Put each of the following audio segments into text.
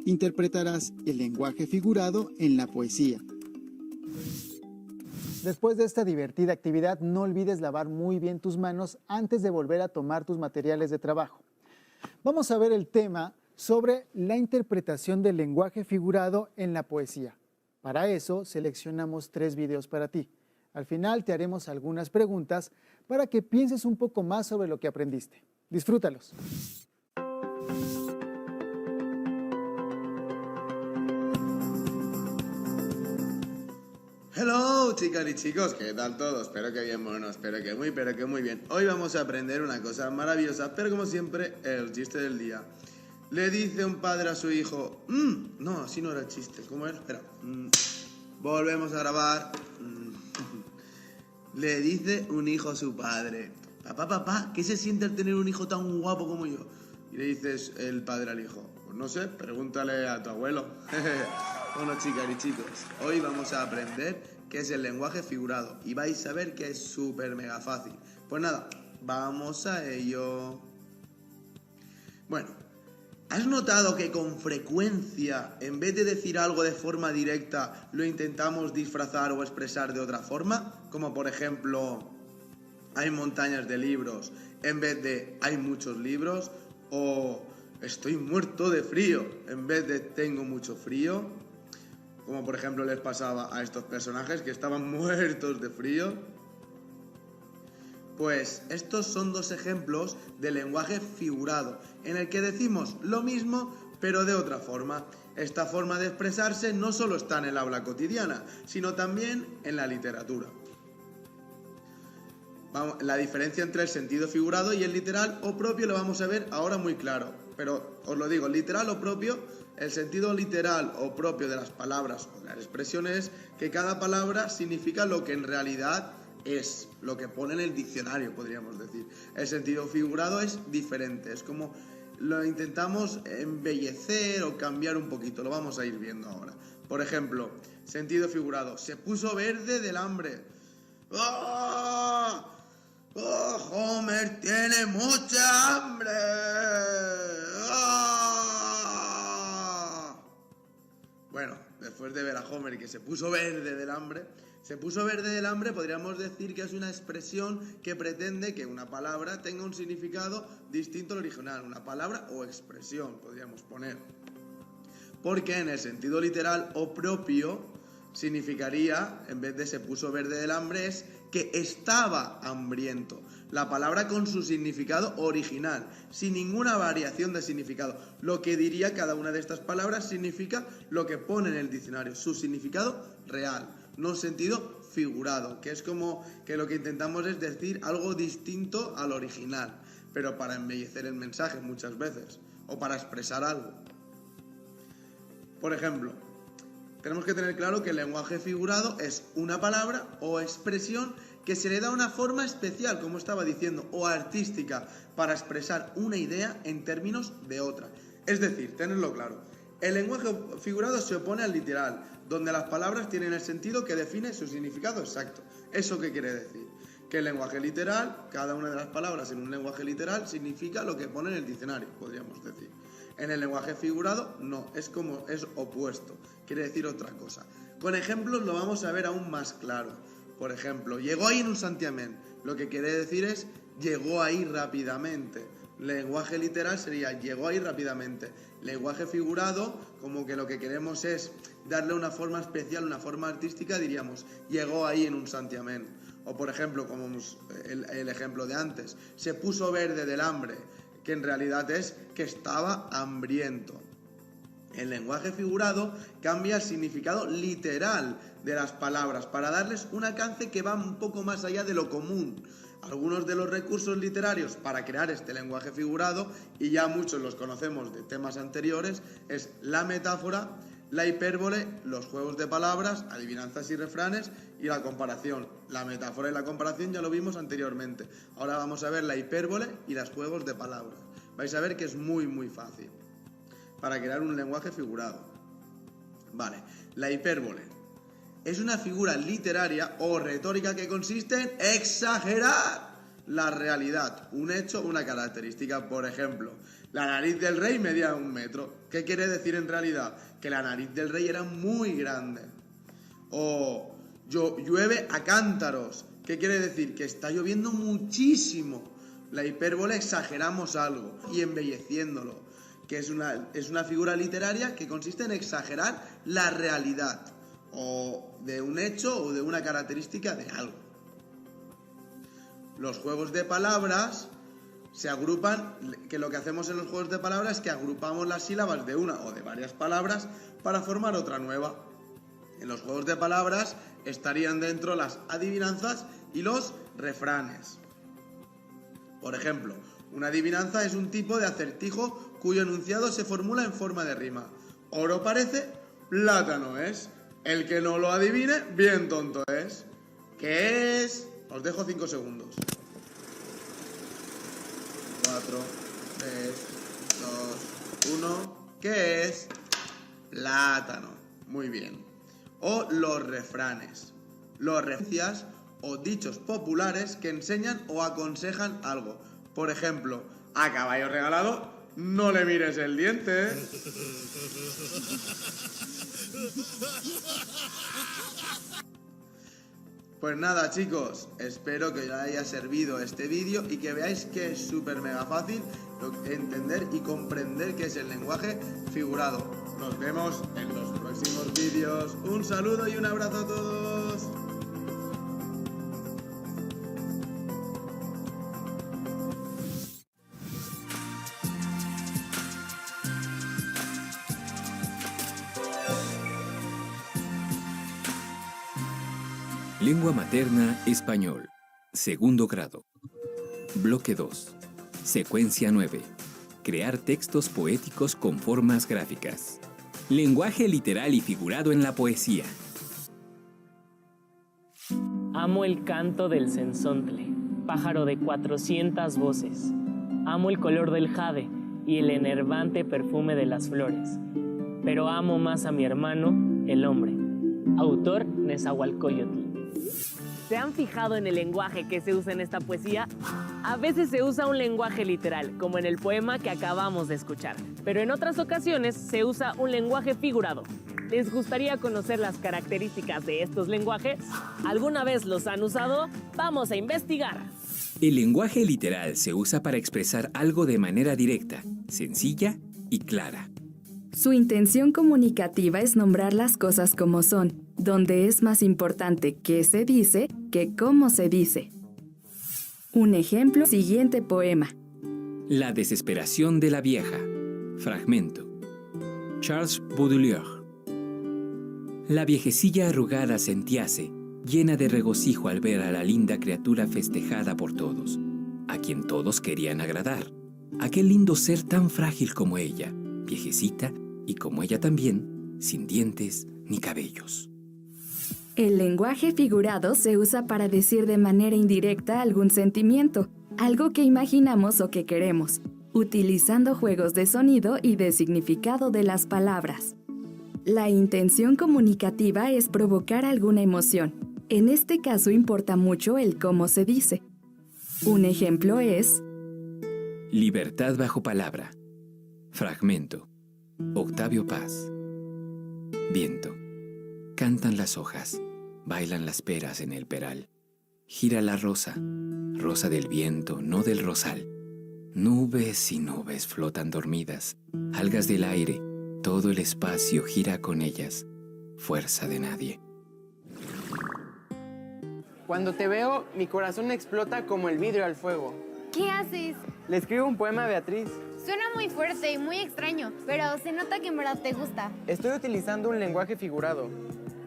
interpretarás el lenguaje figurado en la poesía. Después de esta divertida actividad, no olvides lavar muy bien tus manos antes de volver a tomar tus materiales de trabajo. Vamos a ver el tema sobre la interpretación del lenguaje figurado en la poesía. Para eso, seleccionamos 3 videos para ti. Al final te haremos algunas preguntas para que pienses un poco más sobre lo que aprendiste. Disfrútalos. Hello, chicas y chicos, ¿qué tal todos? Espero que bien, bueno, espero que muy bien. Hoy vamos a aprender una cosa maravillosa, pero como siempre, el chiste del día. Le dice un padre a su hijo, no, así no era el chiste, ¿cómo era? Espera, volvemos a grabar. Le dice un hijo a su padre, papá, ¿qué se siente al tener un hijo tan guapo como yo? Y le dice el padre al hijo, pues no sé, pregúntale a tu abuelo. Bueno, chicas y chicos, hoy vamos a aprender qué es el lenguaje figurado y vais a ver que es súper mega fácil. Pues nada, vamos a ello. Bueno, ¿has notado que con frecuencia, en vez de decir algo de forma directa, lo intentamos disfrazar o expresar de otra forma? Como por ejemplo, hay montañas de libros en vez de hay muchos libros, o estoy muerto de frío en vez de tengo mucho frío. Como por ejemplo les pasaba a estos personajes que estaban muertos de frío. Pues estos son 2 ejemplos de lenguaje figurado, en el que decimos lo mismo pero de otra forma. Esta forma de expresarse no solo está en el habla cotidiana, sino también en la literatura. La diferencia entre el sentido figurado y el literal o propio lo vamos a ver ahora muy claro. Pero os lo digo, literal o propio, el sentido literal o propio de las palabras o de las expresiones es que cada palabra significa lo que en realidad es, lo que pone en el diccionario, podríamos decir. El sentido figurado es diferente, es como lo intentamos embellecer o cambiar un poquito, lo vamos a ir viendo ahora. Por ejemplo, sentido figurado, se puso verde del hambre. ¡Oh! ¡Oh, Homer tiene mucha hambre! ¡Oh! Bueno, después de ver a Homer que se puso verde del hambre, podríamos decir que es una expresión que pretende que una palabra tenga un significado distinto al original, una palabra o expresión, podríamos poner. Porque en el sentido literal o propio significaría, en vez de se puso verde del hambre, es que estaba hambriento. La palabra con su significado original, sin ninguna variación de significado. Lo que diría cada una de estas palabras significa lo que pone en el diccionario, su significado real, no sentido figurado, que es como que lo que intentamos es decir algo distinto al original, pero para embellecer el mensaje muchas veces, o para expresar algo. Por ejemplo, tenemos que tener claro que el lenguaje figurado es una palabra o expresión que se le da una forma especial, como estaba diciendo, o artística, para expresar una idea en términos de otra. Es decir, tenedlo claro, el lenguaje figurado se opone al literal, donde las palabras tienen el sentido que define su significado exacto. ¿Eso qué quiere decir? Que el lenguaje literal, cada una de las palabras en un lenguaje literal significa lo que pone en el diccionario, podríamos decir. En el lenguaje figurado no, es opuesto, quiere decir otra cosa. Con ejemplos lo vamos a ver aún más claro. Por ejemplo, llegó ahí en un santiamén, lo que quiere decir es llegó ahí rápidamente. Lenguaje literal sería llegó ahí rápidamente. Lenguaje figurado, como que lo que queremos es darle una forma especial, una forma artística, diríamos llegó ahí en un santiamén. O por ejemplo, como el ejemplo de antes, se puso verde del hambre, que en realidad es que estaba hambriento. El lenguaje figurado cambia el significado literal de las palabras para darles un alcance que va un poco más allá de lo común. Algunos de los recursos literarios para crear este lenguaje figurado, y ya muchos los conocemos de temas anteriores, es la metáfora, la hipérbole, los juegos de palabras, adivinanzas y refranes y la comparación. La metáfora y la comparación ya lo vimos anteriormente. Ahora vamos a ver la hipérbole y los juegos de palabras. Vais a ver que es muy muy fácil para crear un lenguaje figurado. Vale, la hipérbole es una figura literaria o retórica que consiste en exagerar la realidad, un hecho, una característica. Por ejemplo, La nariz del rey medía 1 metro. ¿Qué quiere decir en realidad? Que la nariz del rey era muy grande. O llueve a cántaros. ¿Qué quiere decir? Que está lloviendo muchísimo. La hipérbole exageramos algo y embelleciéndolo, que es una figura literaria que consiste en exagerar la realidad o de un hecho o de una característica de algo. Los juegos de palabras se agrupan, que lo que hacemos en los juegos de palabras es que agrupamos las sílabas de una o de varias palabras para formar otra nueva. En los juegos de palabras estarían dentro las adivinanzas y los refranes. Por ejemplo, una adivinanza es un tipo de acertijo cuyo enunciado se formula en forma de rima. Oro parece, plátano es. El que no lo adivine, bien tonto es. ¿Qué es? Os dejo 5 segundos. 4, 3, 2, 1. ¿Qué es? Plátano. Muy bien. O los refranes. Los referencias o dichos populares que enseñan o aconsejan algo. Por ejemplo, a caballo regalado, no le mires el diente. Pues nada, chicos, espero que os haya servido este vídeo y que veáis que es súper mega fácil entender y comprender qué es el lenguaje figurado. Nos vemos en los próximos vídeos. Un saludo y un abrazo a todos. Lengua materna español. Segundo grado. Bloque 2. Secuencia 9. Crear textos poéticos con formas gráficas. Lenguaje literal y figurado en la poesía. Amo el canto del censontle, pájaro de 400 voces. Amo el color del jade y el enervante perfume de las flores. Pero amo más a mi hermano, el hombre. Autor Nezahualcóyotl. ¿Se han fijado en el lenguaje que se usa en esta poesía? A veces se usa un lenguaje literal, como en el poema que acabamos de escuchar, pero en otras ocasiones se usa un lenguaje figurado. ¿Les gustaría conocer las características de estos lenguajes? ¿Alguna vez los han usado? ¡Vamos a investigar! El lenguaje literal se usa para expresar algo de manera directa, sencilla y clara. Su intención comunicativa es nombrar las cosas como son, donde es más importante qué se dice que cómo se dice. Un ejemplo, siguiente poema. La desesperación de la vieja. Fragmento. Charles Baudelaire. La viejecilla arrugada sentíase, llena de regocijo al ver a la linda criatura festejada por todos, a quien todos querían agradar. Aquel lindo ser tan frágil como ella, viejecita, y como ella también, sin dientes ni cabellos. El lenguaje figurado se usa para decir de manera indirecta algún sentimiento, algo que imaginamos o que queremos, utilizando juegos de sonido y de significado de las palabras. La intención comunicativa es provocar alguna emoción. En este caso importa mucho el cómo se dice. Un ejemplo es: Libertad bajo palabra. Fragmento. Octavio Paz. Viento. Cantan las hojas, bailan las peras en el peral. Gira la rosa, rosa del viento, no del rosal. Nubes y nubes flotan dormidas, algas del aire, todo el espacio gira con ellas, fuerza de nadie. Cuando te veo, mi corazón explota como el vidrio al fuego. ¿Qué haces? Le escribo un poema a Beatriz. Suena muy fuerte y muy extraño, pero se nota que en verdad te gusta. Estoy utilizando un lenguaje figurado.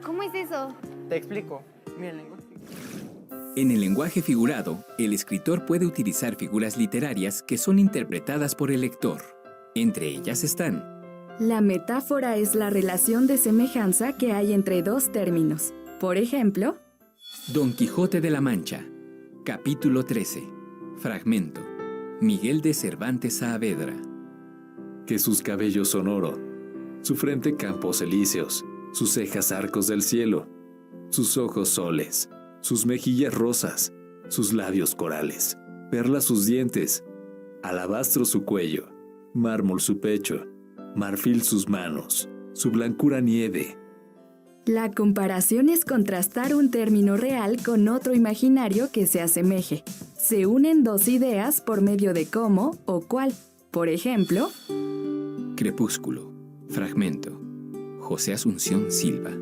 ¿Cómo es eso? Te explico. Mira, el lenguaje figurado. En el lenguaje figurado, el escritor puede utilizar figuras literarias que son interpretadas por el lector. Entre ellas están: la metáfora es la relación de semejanza que hay entre dos términos. Por ejemplo, Don Quijote de la Mancha, capítulo 13, fragmento. Miguel de Cervantes Saavedra. Que sus cabellos son oro, su frente campos elíseos, sus cejas arcos del cielo, sus ojos soles, sus mejillas rosas, sus labios corales, perlas sus dientes, alabastro su cuello, mármol su pecho, marfil sus manos, su blancura nieve. La comparación es contrastar un término real con otro imaginario que se asemeje. Se unen dos ideas por medio de cómo o cuál. Por ejemplo, Crepúsculo. Fragmento. José Asunción Silva.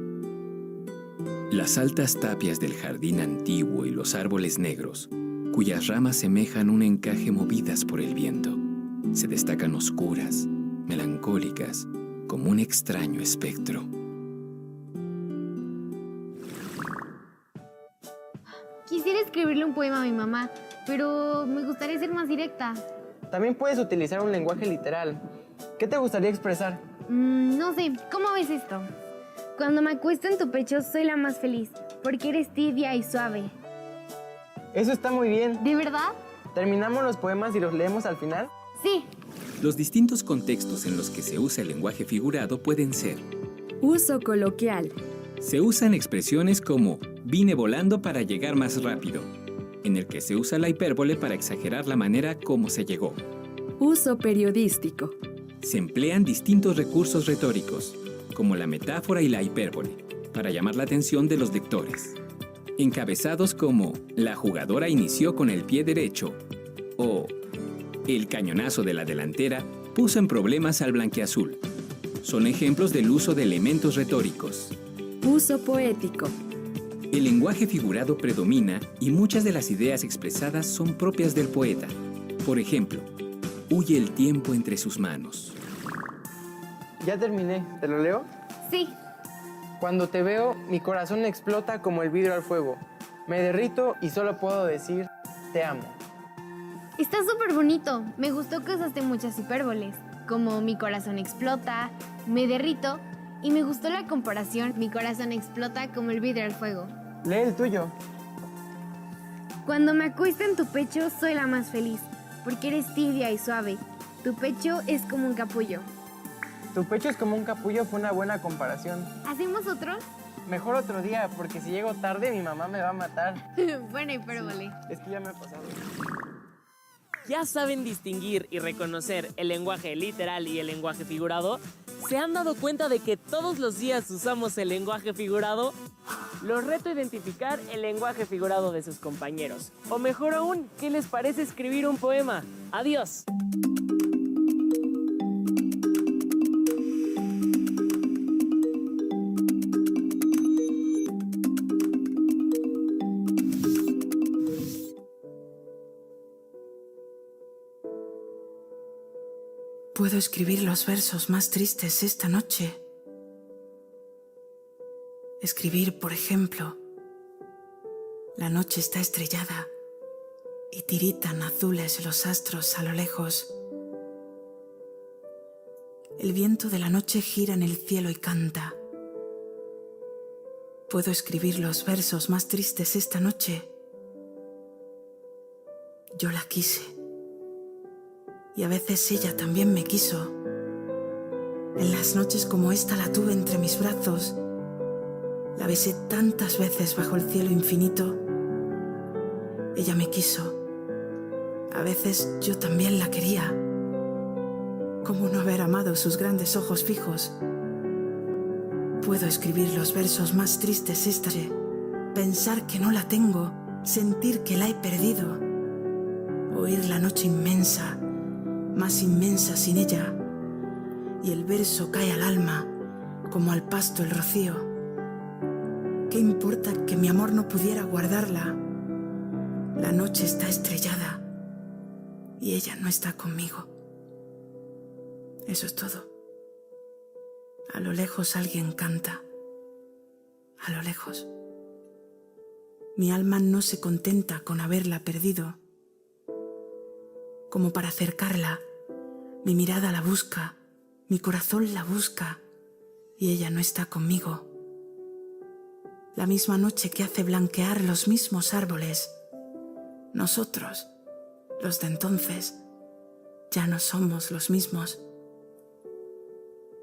Las altas tapias del jardín antiguo y los árboles negros, cuyas ramas semejan un encaje movidas por el viento, se destacan oscuras, melancólicas, como un extraño espectro. Quisiera escribirle un poema a mi mamá, pero me gustaría ser más directa. También puedes utilizar un lenguaje literal. ¿Qué te gustaría expresar? No sé, ¿cómo ves esto? Cuando me acuesto en tu pecho soy la más feliz, porque eres tibia y suave. Eso está muy bien. ¿De verdad? ¿Terminamos los poemas y los leemos al final? Sí. Los distintos contextos en los que se usa el lenguaje figurado pueden ser: uso coloquial, se usan expresiones como vine volando para llegar más rápido, en el que se usa la hipérbole para exagerar la manera como se llegó. uso periodístico, Se emplean distintos recursos retóricos, como la metáfora y la hipérbole, para llamar la atención de los lectores. Encabezados como la jugadora inició con el pie derecho o el cañonazo de la delantera puso en problemas al blanquiazul. Son ejemplos del uso de elementos retóricos. uso poético, El lenguaje figurado predomina y muchas de las ideas expresadas son propias del poeta. Por ejemplo, huye el tiempo entre sus manos. Ya terminé. ¿Te lo leo? Sí. Cuando te veo, mi corazón explota como el vidrio al fuego. Me derrito y solo puedo decir, te amo. Está súper bonito. Me gustó que usaste muchas hipérboles, como mi corazón explota, me derrito, y me gustó la comparación, mi corazón explota como el vidrio al fuego. Lee el tuyo. Cuando me acuesto en tu pecho soy la más feliz, porque eres tibia y suave. Tu pecho es como un capullo. Tu pecho es como un capullo fue una buena comparación. ¿Hacemos otro? Mejor otro día, porque si llego tarde mi mamá me va a matar. Buena hipérbole. Es que ya me ha pasado. ¿Ya saben distinguir y reconocer el lenguaje literal y el lenguaje figurado? ¿Se han dado cuenta de que todos los días usamos el lenguaje figurado? Los reto a identificar el lenguaje figurado de sus compañeros. O mejor aún, ¿qué les parece escribir un poema? ¡Adiós! Puedo escribir los versos más tristes esta noche. Escribir, por ejemplo, la noche está estrellada y tiritan azules los astros a lo lejos. El viento de la noche gira en el cielo y canta. Puedo escribir los versos más tristes esta noche. Yo la quise. Y a veces ella también me quiso. En las noches como esta la tuve entre mis brazos. La besé tantas veces bajo el cielo infinito. Ella me quiso. A veces yo también la quería. ¿Cómo no haber amado sus grandes ojos fijos? Puedo escribir los versos más tristes esta noche. Pensar que no la tengo. Sentir que la he perdido. Oír la noche inmensa. Más inmensa sin ella, y el verso cae al alma como al pasto el rocío. ¿Qué importa que mi amor no pudiera guardarla? La noche está estrellada y ella no está conmigo. Eso es todo. A lo lejos alguien canta. A lo lejos. Mi alma no se contenta con haberla perdido. Como para acercarla, mi mirada la busca, mi corazón la busca, y ella no está conmigo. La misma noche que hace blanquear los mismos árboles. Nosotros, los de entonces, ya no somos los mismos.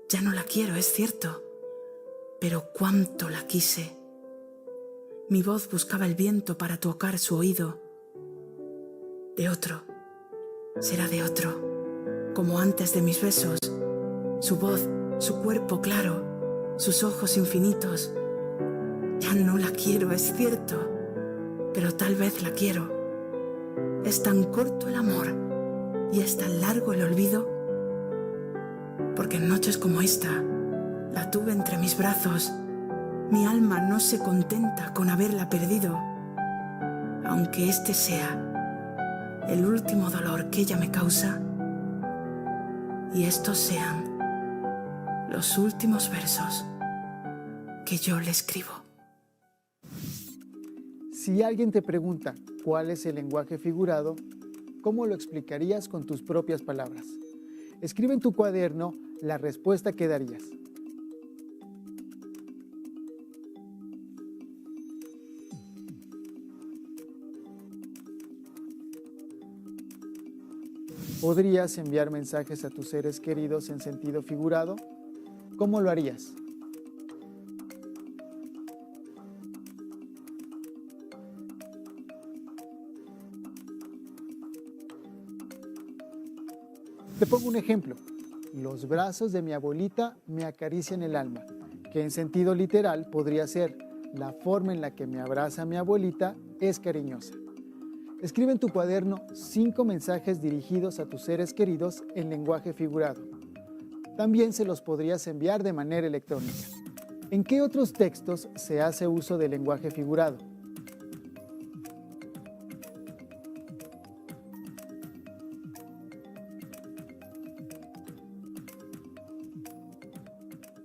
Ya no la quiero, es cierto, pero cuánto la quise. Mi voz buscaba el viento para tocar su oído. De otro. Será de otro. como antes de mis besos. Su voz, su cuerpo claro, sus ojos infinitos. Ya no la quiero, es cierto, pero tal vez la quiero. Es tan corto el amor y es tan largo el olvido, porque en noches como esta la tuve entre mis brazos. Mi alma no se contenta con haberla perdido, aunque este sea el último dolor que ella me causa y estos sean los últimos versos que yo le escribo. Si alguien te pregunta cuál es el lenguaje figurado, ¿cómo lo explicarías con tus propias palabras? Escribe en tu cuaderno la respuesta que darías. ¿Podrías enviar mensajes a tus seres queridos en sentido figurado? ¿Cómo lo harías? Te pongo un ejemplo. Los brazos de mi abuelita me acarician el alma, que en sentido literal podría ser: la forma en la que me abraza mi abuelita es cariñosa. Escribe en tu cuaderno 5 mensajes dirigidos a tus seres queridos en lenguaje figurado. También se los podrías enviar de manera electrónica. ¿En qué otros textos se hace uso del lenguaje figurado?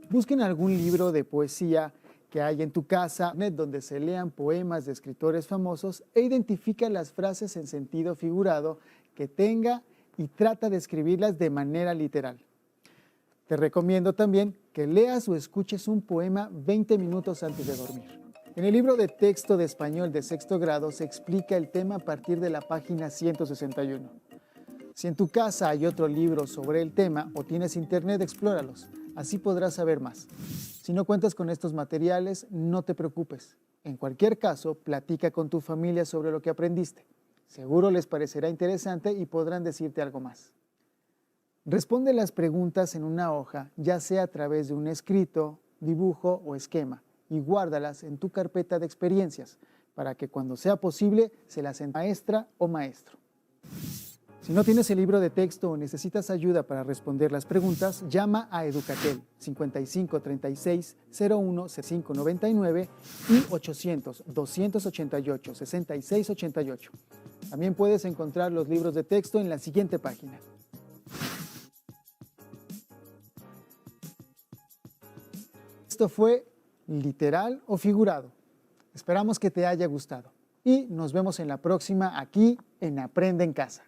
Busquen algún libro de poesía que hay en tu casa, donde se lean poemas de escritores famosos, e identifica las frases en sentido figurado que tenga y trata de escribirlas de manera literal. Te recomiendo también que leas o escuches un poema 20 minutos antes de dormir. En el libro de texto de español de sexto grado se explica el tema a partir de la página 161. Si en tu casa hay otro libro sobre el tema o tienes internet, explóralos. Así podrás saber más. Si no cuentas con estos materiales, no te preocupes. En cualquier caso, platica con tu familia sobre lo que aprendiste. Seguro les parecerá interesante y podrán decirte algo más. Responde las preguntas en una hoja, ya sea a través de un escrito, dibujo o esquema, y guárdalas en tu carpeta de experiencias, para que cuando sea posible se las envíes a maestra o maestro. Si no tienes el libro de texto o necesitas ayuda para responder las preguntas, llama a Educatel 55 36 01 599 y 800 288 66 88. También puedes encontrar los libros de texto en la siguiente página. Esto fue Literal o Figurado. Esperamos que te haya gustado y nos vemos en la próxima aquí en Aprende en Casa.